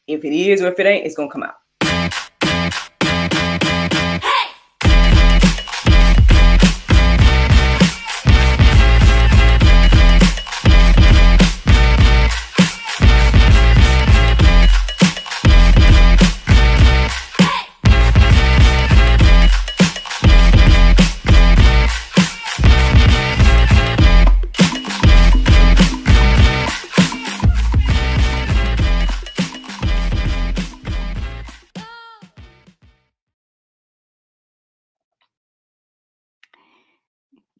If it is or if it ain't, it's gonna come out.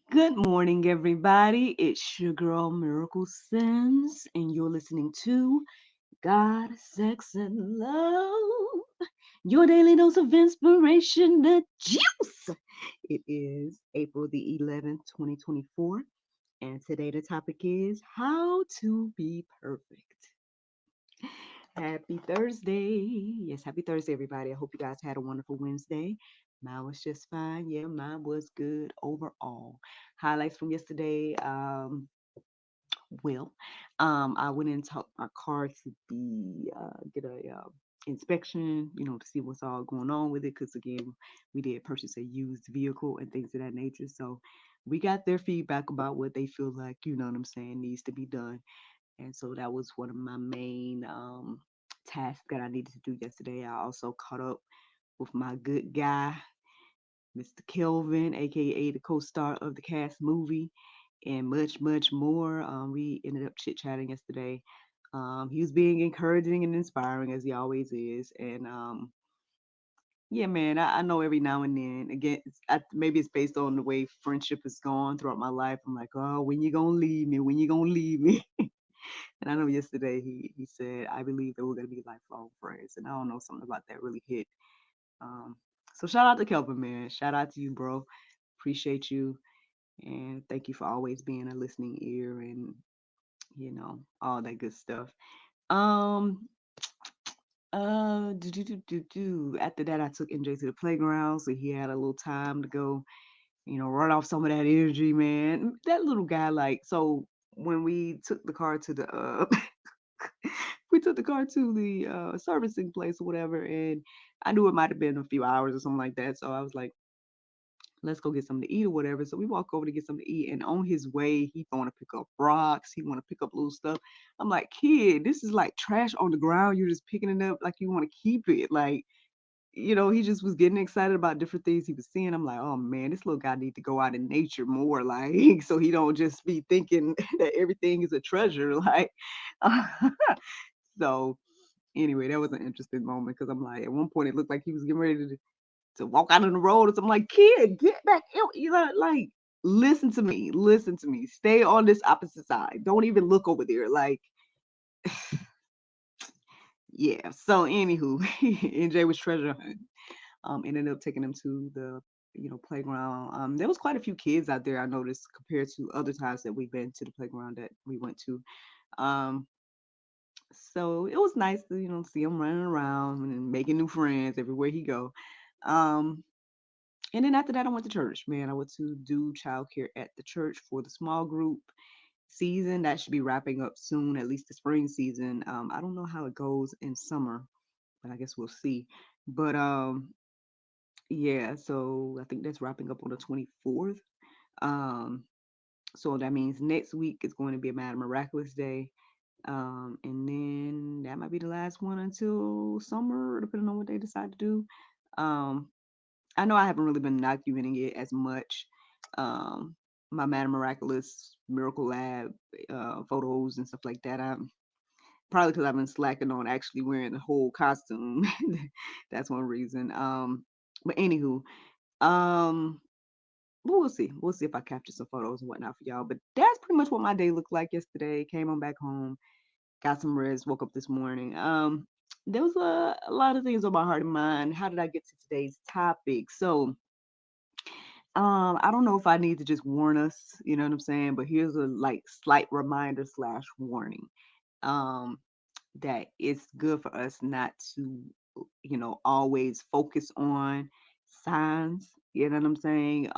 Good morning, everybody. It's your girl Miracle Sims, and you're listening to God, Sex, and Love. Your daily dose of inspiration, the juice. It is April the 11th, 2024, and today the topic is how to be perfect. Happy Thursday. Yes, happy Thursday, everybody. I hope you guys had a wonderful Wednesday. Mine was just fine. Yeah, mine was good overall. Highlights from yesterday. Well, I went and took my car to be get a inspection, to see what's all going on with it. Because again, we did purchase a used vehicle and things of that nature. So we got their feedback about what they feel like, what I'm saying, needs to be done. And so that was one of my main tasks that I needed to do yesterday. I also caught up with my good guy, Mr. Kelvin, aka the co-star of the Cast movie, and much, much more. We ended up chit-chatting yesterday. He was being encouraging and inspiring as he always is. And yeah, man, I know every now and then, again, maybe it's based on the way friendship has gone throughout my life. I'm like, oh, when you gonna leave me? When you gonna leave me? And I know yesterday he said, I believe that we're gonna be lifelong friends. And I don't know, something about that really hit. Um, so shout out to Kelvin, man. Shout out to you, bro. Appreciate you. And thank you for always being a listening ear and, all that good stuff. Um, After that, I took NJ to the playground, so he had a little time to go, run off some of that energy, man. That little guy, like, so when we took the car to the we took the car to the servicing place or whatever, and I knew it might have been a few hours or something like that. So I was like, let's go get something to eat or whatever. So we walk over to get something to eat, and on his way, he want to pick up rocks. He want to pick up little stuff. I'm like, kid, this is like trash on the ground. You're just picking it up like you want to keep it. Like, he just was getting excited about different things he was seeing. I'm like, oh man, this little guy need to go out in nature more, like, so he don't just be thinking that everything is a treasure, like. So anyway, that was an interesting moment because I'm like, at one point it looked like he was getting ready to walk out on the road, and I'm like, kid, get back in. Like, listen to me, stay on this opposite side, don't even look over there, like. Yeah, so anywho, NJ was treasure hunting. Ended up taking him to the playground. There was quite a few kids out there, I noticed, compared to other times that we've been to the playground that we went to. um so it was nice to see him running around and making new friends everywhere he go. um And then after that, I went to church. Man, I went to do childcare at the church for the small group season. That should be wrapping up soon, at least the spring season. I don't know how it goes in summer, but I guess we'll see. But yeah, so I think that's wrapping up on the 24th. Um, so that means next week is going to be a Mad Miraculous Day. And then that might be the last one until summer, depending on what they decide to do. Um, I know I haven't really been documenting it as much. Um, my Madam Miraculous Miracle Lab photos and stuff like that. I'm probably because I've been slacking on actually wearing the whole costume. That's one reason. But anywho, um, we'll see. We'll see if I capture some photos and whatnot for y'all. But that's pretty much what my day looked like yesterday. Came on back home, got some rest, woke up this morning. There was a lot of things on my heart and mind. How did I get to today's topic? So I don't know if I need to just warn us, you know what I'm saying? But here's a like slight reminder slash warning. Um, that it's good for us not to, always focus on signs. You know what I'm saying?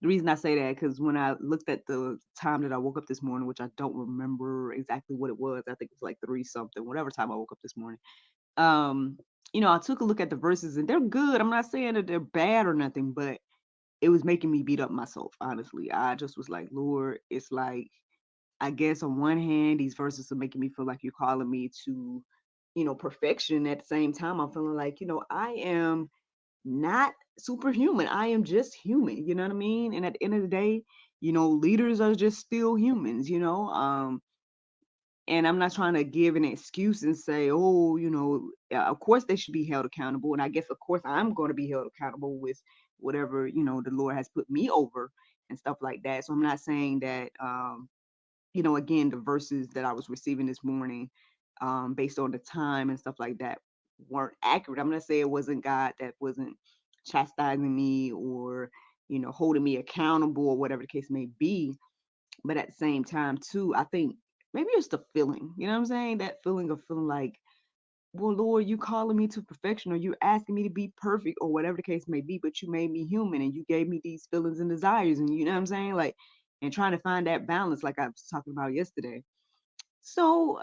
The reason I say that, because when I looked at the time that I woke up this morning, which I don't remember exactly what it was, I think it was like 3 something, whatever time I woke up this morning. Um, I took a look at the verses and they're good. I'm not saying that they're bad or nothing, but it was making me beat up myself, honestly. I just was like, Lord, it's like, I guess on one hand, these verses are making me feel like you're calling me to, perfection. At the same time, I'm feeling like, I am not superhuman. I am just human. You know what I mean? And at the end of the day, leaders are just still humans, and I'm not trying to give an excuse and say, oh, yeah, of course they should be held accountable. And I guess, of course, I'm going to be held accountable with whatever, the Lord has put me over and stuff like that. So I'm not saying that, again, the verses that I was receiving this morning, based on the time and stuff like that, weren't accurate. I'm not saying it wasn't God that wasn't chastising me or, holding me accountable or whatever the case may be. But at the same time, too, I think maybe it's the feeling, you know what I'm saying? That feeling of feeling like, well, Lord, you calling me to perfection, or you asking me to be perfect, or whatever the case may be, but you made me human and you gave me these feelings and desires, and you know what I'm saying? Like, and trying to find that balance, like I was talking about yesterday. So,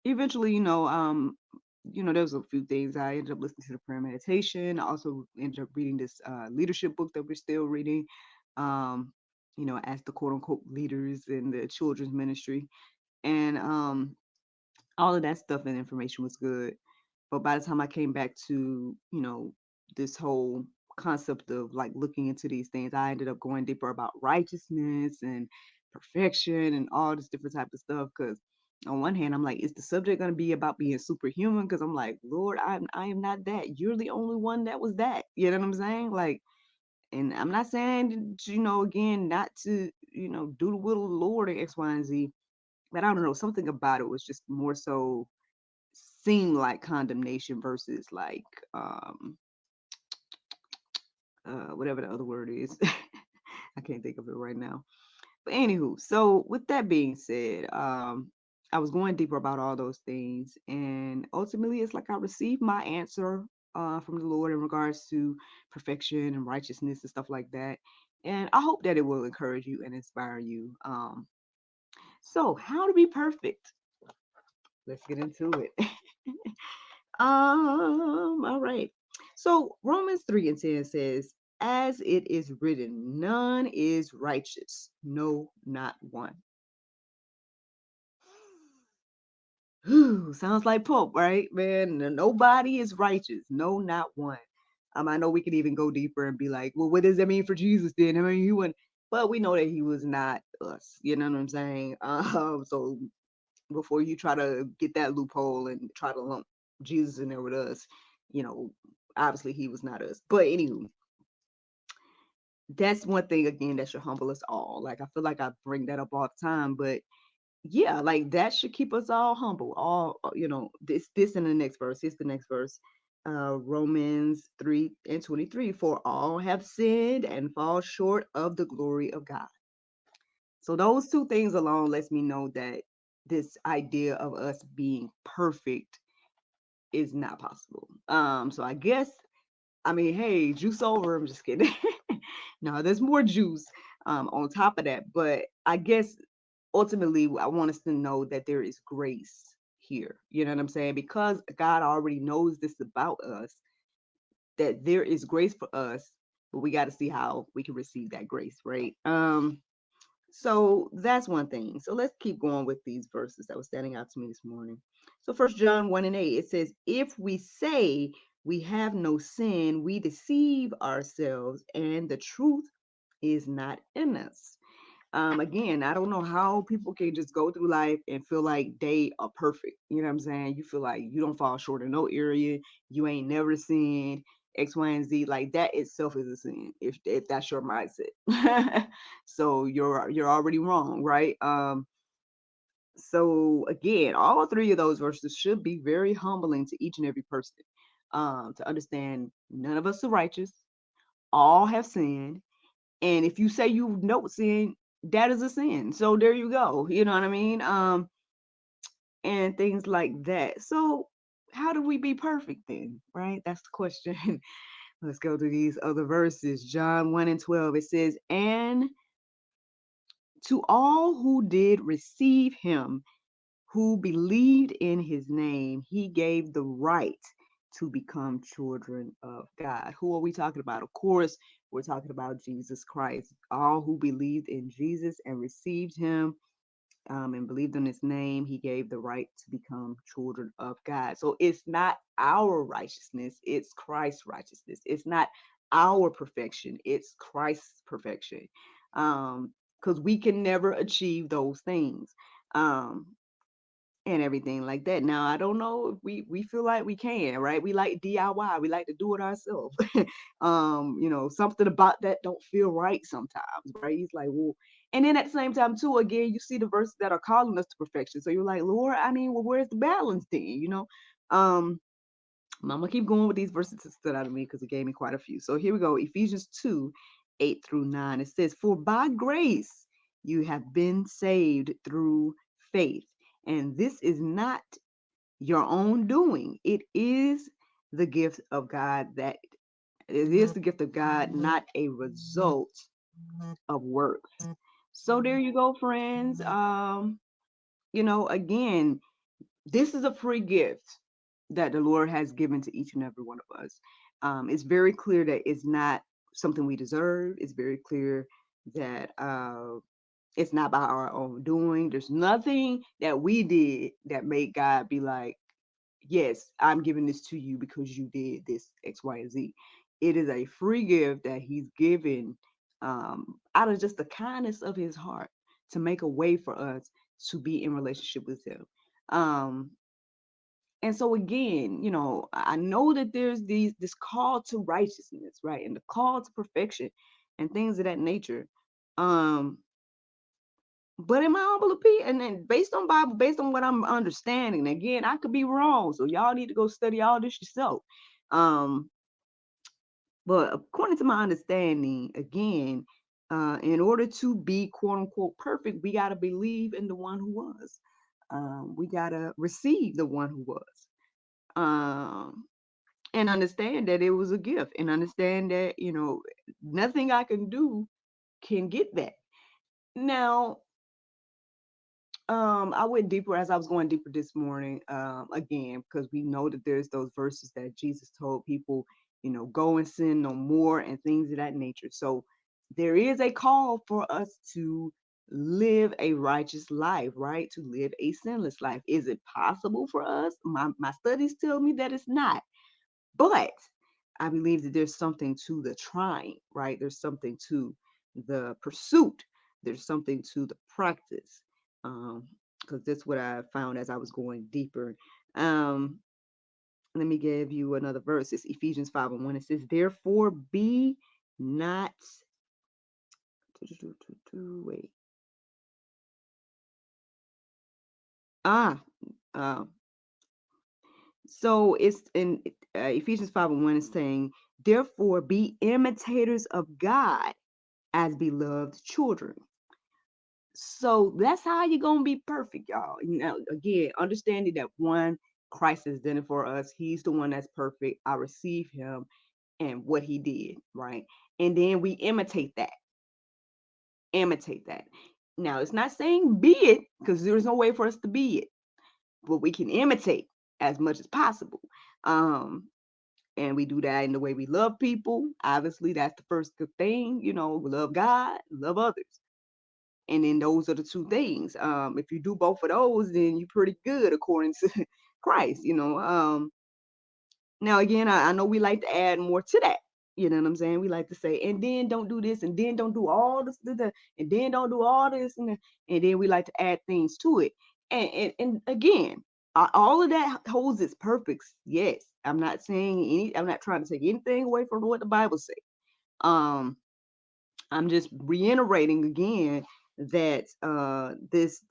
eventually, there was a few things. I ended up listening to the prayer meditation. I also ended up reading this leadership book that we're still reading. Um, as the quote unquote leaders in the children's ministry. And all of that stuff and information was good. But by the time I came back to, this whole concept of like looking into these things, I ended up going deeper about righteousness and perfection and all this different type of stuff. Because on one hand, I'm like, is the subject going to be about being superhuman? Because I'm like, Lord, I am not that. You're the only one that was that. You know what I'm saying? Like, and I'm not saying, again, not to, do the will of the Lord or X, Y, and Z. But I don't know, something about it was just more so seemed like condemnation versus like whatever the other word is. I can't think of it right now. But anywho, so with that being said, I was going deeper about all those things, and ultimately it's like I received my answer from the Lord in regards to perfection and righteousness and stuff like that. And I hope that it will encourage you and inspire you. So how to be perfect? Let's get into it. All right. So Romans 3:10 says, as it is written, none is righteous, no, not one. Sounds like Pope, right, man? Nobody is righteous, no, not one. I know we could even go deeper and be like, well, what does that mean for Jesus then? I mean, he wouldn't, but we know that he was not us. You know what I'm saying? So before you try to get that loophole and try to lump Jesus in there with us, obviously he was not us. But anywho, that's one thing again that should humble us all. Like I feel like I bring that up all the time, but yeah, like that should keep us all humble. All this in the next verse. Here's the next verse. Romans 3:23. For all have sinned and fall short of the glory of God. So those two things alone lets me know that this idea of us being perfect is not possible. So I guess, I mean, hey, juice over. I'm just kidding. No, there's more juice on top of that. But I guess ultimately, I want us to know that there is grace here. You know what I'm saying? Because God already knows this about us, that there is grace for us, but we got to see how we can receive that grace, right? So that's one thing. So let's keep going with these verses that were standing out to me this morning. So 1 John 1:8, it says, if we say we have no sin, we deceive ourselves and the truth is not in us. Again, I don't know how people can just go through life and feel like they are perfect. You know what I'm saying? You feel like you don't fall short in no area. You ain't never sinned X, Y, and Z. Like that itself is a sin if that's your mindset. So you're already wrong, right? So again, all three of those verses should be very humbling to each and every person. To understand none of us are righteous, all have sinned. And if you say you know sin, that is a sin. So there you go. You know what I mean? And things like that. So how do we be perfect then? Right? That's the question. Let's go to these other verses. John 1:12. It says, and to all who did receive him, who believed in his name, he gave the right to become children of God. Who are we talking about? Of course, we're talking about Jesus Christ. All who believed in Jesus and received him and believed in his name, he gave the right to become children of God. So it's not our righteousness, it's Christ's righteousness. It's not our perfection, it's Christ's perfection. Because we can never achieve those things. And everything like that. Now, I don't know if we feel like we can, right? We like DIY, we like to do it ourselves. Something about that don't feel right sometimes, right? He's like, well, and then at the same time, too, again, you see the verses that are calling us to perfection. So you're like, Lord, I mean, well, where's the balance then? I'm gonna keep going with these verses that stood out of me because it gave me quite a few. So here we go. Ephesians 2:8-9. It says, for by grace you have been saved through faith. And this is not your own doing. It is the gift of God, not a result of works. So there you go, friends. Again, this is a free gift that the Lord has given to each and every one of us. It's very clear that it's not something we deserve. It's very clear that it's not by our own doing. There's nothing that we did that made God be like, yes, I'm giving this to you because you did this X, Y, and Z. It is a free gift that he's given out of just the kindness of his heart to make a way for us to be in relationship with him. And so again, I know that there's this call to righteousness, right? And the call to perfection and things of that nature. But in my humble opinion, and then based on Bible, based on what I'm understanding, again, I could be wrong. So y'all need to go study all this yourself. But according to my understanding, again, in order to be quote unquote perfect, we got to believe in the one who was. We got to receive the one who was. And understand that it was a gift, and understand that, nothing I can do can get that. Now, I went deeper as I was going deeper this morning, again, because we know that there's those verses that Jesus told people, go and sin no more and things of that nature. So there is a call for us to live a righteous life, right? To live a sinless life. Is it possible for us? My studies tell me that it's not. But I believe that there's something to the trying, right? There's something to the pursuit. There's something to the practice. Because that's what I found as I was going deeper. Let me give you another verse. It's Ephesians 5:1. It says, therefore be not, wait. So it's in Ephesians 5:1 is saying, therefore be imitators of God as beloved children. So that's how you're going to be perfect, y'all. Again, understanding that one, Christ has done it for us. He's the one that's perfect. I receive him and what he did, right? And then we imitate that. Now, it's not saying be it, because there's no way for us to be it, but we can imitate as much as possible. And we do that in the way we love people. Obviously, that's the first good thing. We love God, love others. And then those are the two things. If you do both of those, then you're pretty good according to Christ, Now, again, I know we like to add more to that. You know what I'm saying? We like to say, and then don't do this, and then don't do all this, and then don't do all this, and then we like to add things to it. And again, all of that holds its purpose. Yes, I'm not trying to take anything away from what the Bible says. I'm just reiterating again that this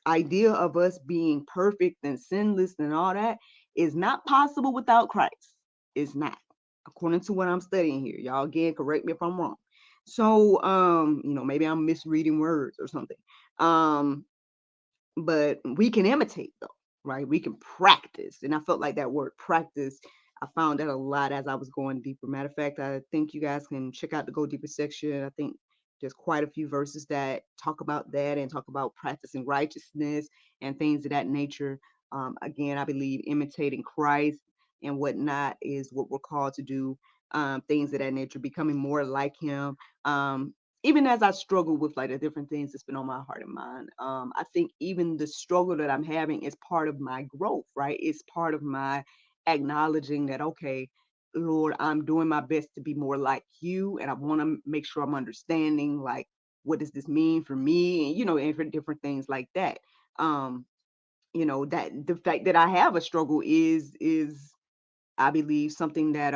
idea of us being perfect and sinless and all that is not possible without Christ. It's not, according to what I'm studying here. Y'all, again, correct me if I'm wrong. So maybe I'm misreading words or something. But we can imitate though, right? We can practice. And I felt like that word practice, I found that a lot as I was going deeper. Matter of fact, I think you guys can check out the Go Deeper section. I think there's quite a few verses that talk about that and talk about practicing righteousness and things of that nature. Again, I believe imitating Christ and whatnot is what we're called to do. Things of that nature, becoming more like Him. Even as I struggle with like the different things that's been on my heart and mind, I think even the struggle that I'm having is part of my growth, right? It's part of my acknowledging that, okay, Lord, I'm doing my best to be more like you, and I want to make sure I'm understanding, like, what does this mean for me, and and for different things like that. Um, that the fact that I have a struggle is I believe something that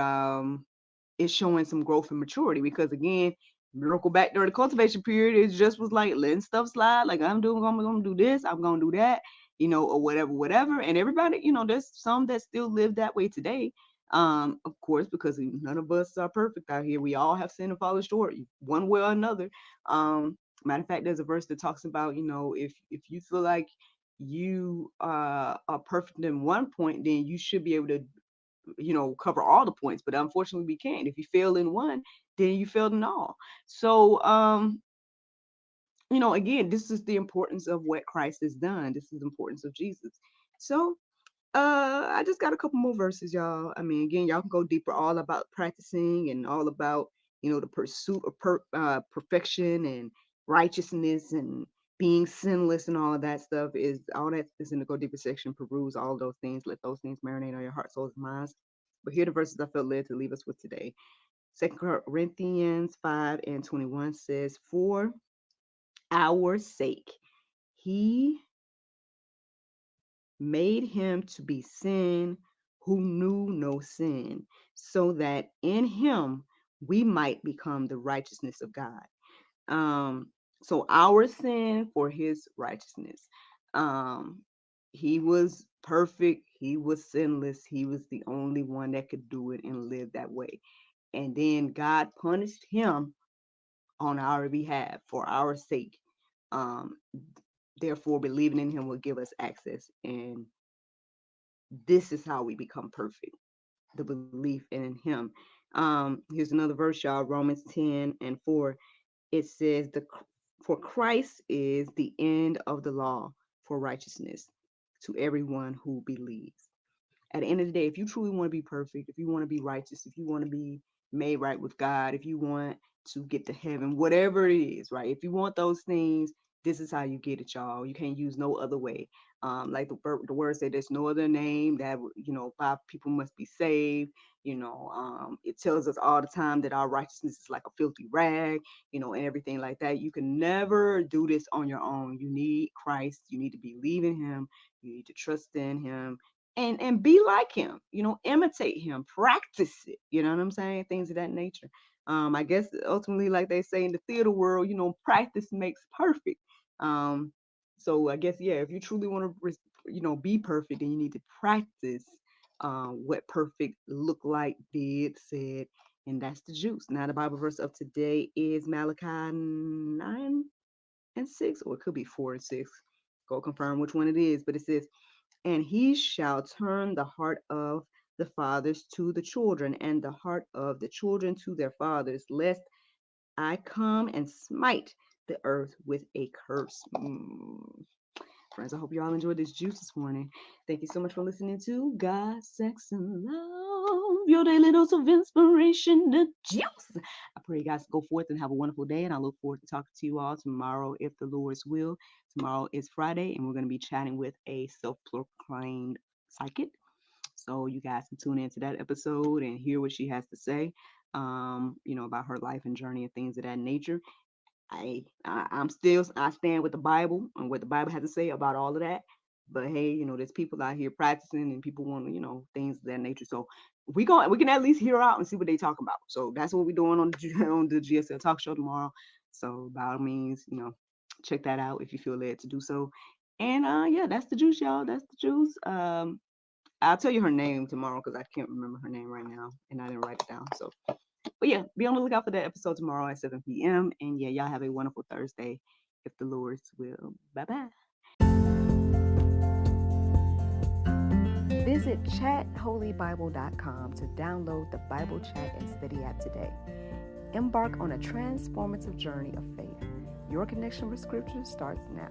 is showing some growth and maturity, because again, miracle back during the cultivation period, it just was like letting stuff slide, like I'm gonna do this, I'm gonna do that, or whatever. And everybody, there's some that still live that way today. Of course, because none of us are perfect out here. We all have sinned and fallen short one way or another. Matter of fact, there's a verse that talks about, if you feel like you are perfect in one point, then you should be able to cover all the points, but unfortunately we can't. If you fail in one, then you failed in all. So again, this is the importance of what Christ has done. This is the importance of Jesus. So I just got a couple more verses, y'all. I mean, again, y'all can go deeper all about practicing and all about the pursuit of perfection and righteousness and being sinless, and all of that stuff. All that is in the Go Deeper section. Peruse all those things, let those things marinate on your heart, souls, and minds. But here are the verses I felt led to leave us with today. 2 Corinthians 5:21 says, "For our sake he made him to be sin who knew no sin, so that in him we might become the righteousness of God." So our sin for his righteousness. Um, he was perfect, he was sinless, he was the only one that could do it and live that way. And then God punished him on our behalf for our sake. Um, Therefore, believing in him will give us access. And this is how we become perfect, the belief in him. Here's another verse, y'all, Romans 10:4. It says, for Christ is the end of the law for righteousness to everyone who believes. At the end of the day, if you truly want to be perfect, if you want to be righteous, if you want to be made right with God, if you want to get to heaven, whatever it is, right? If you want those things, this is how you get it, y'all. You can't use no other way. Like the word said, there's no other name that, by people must be saved. It tells us all the time that our righteousness is like a filthy rag, and everything like that. You can never do this on your own. You need Christ. You need to believe in him. You need to trust in him. And be like him, imitate him, practice it, you know what I'm saying? Things of that nature. I guess ultimately, like they say in the theater world, practice makes perfect. So I guess, yeah, if you truly want to, be perfect, then you need to practice what perfect look like, did, said, and that's the juice. Now the Bible verse of today is Malachi 9:6, or it could be 4:6. Go confirm which one it is, but it says, "And he shall turn the heart of the fathers to the children, and the heart of the children to their fathers, lest I come and smite the earth with a curse." Friends, I hope you all enjoyed this juice this morning. Thank you so much for listening to God, Sex, and Love, your daily dose of inspiration, the juice. I pray you guys go forth and have a wonderful day, and I look forward to talking to you all tomorrow, if the Lord's will. Tomorrow is Friday, and we're going to be chatting with a self-proclaimed psychic. So you guys can tune into that episode and hear what she has to say, about her life and journey and things of that nature. I stand with the Bible and what the Bible has to say about all of that. But hey, there's people out here practicing, and people want things of that nature. So we can at least hear out and see what they talk about. So that's what we're doing on the GSL Talk Show tomorrow. So by all means, check that out if you feel led to do so. And yeah, that's the juice, y'all. That's the juice. I'll tell you her name tomorrow because I can't remember her name right now and I didn't write it down. So, but yeah, be on the lookout for that episode tomorrow at 7 p.m. And yeah, y'all have a wonderful Thursday, if the Lord's will. Bye-bye. Visit chatholybible.com to download the Bible Chat and Study app today. Embark on a transformative journey of faith. Your connection with Scripture starts now.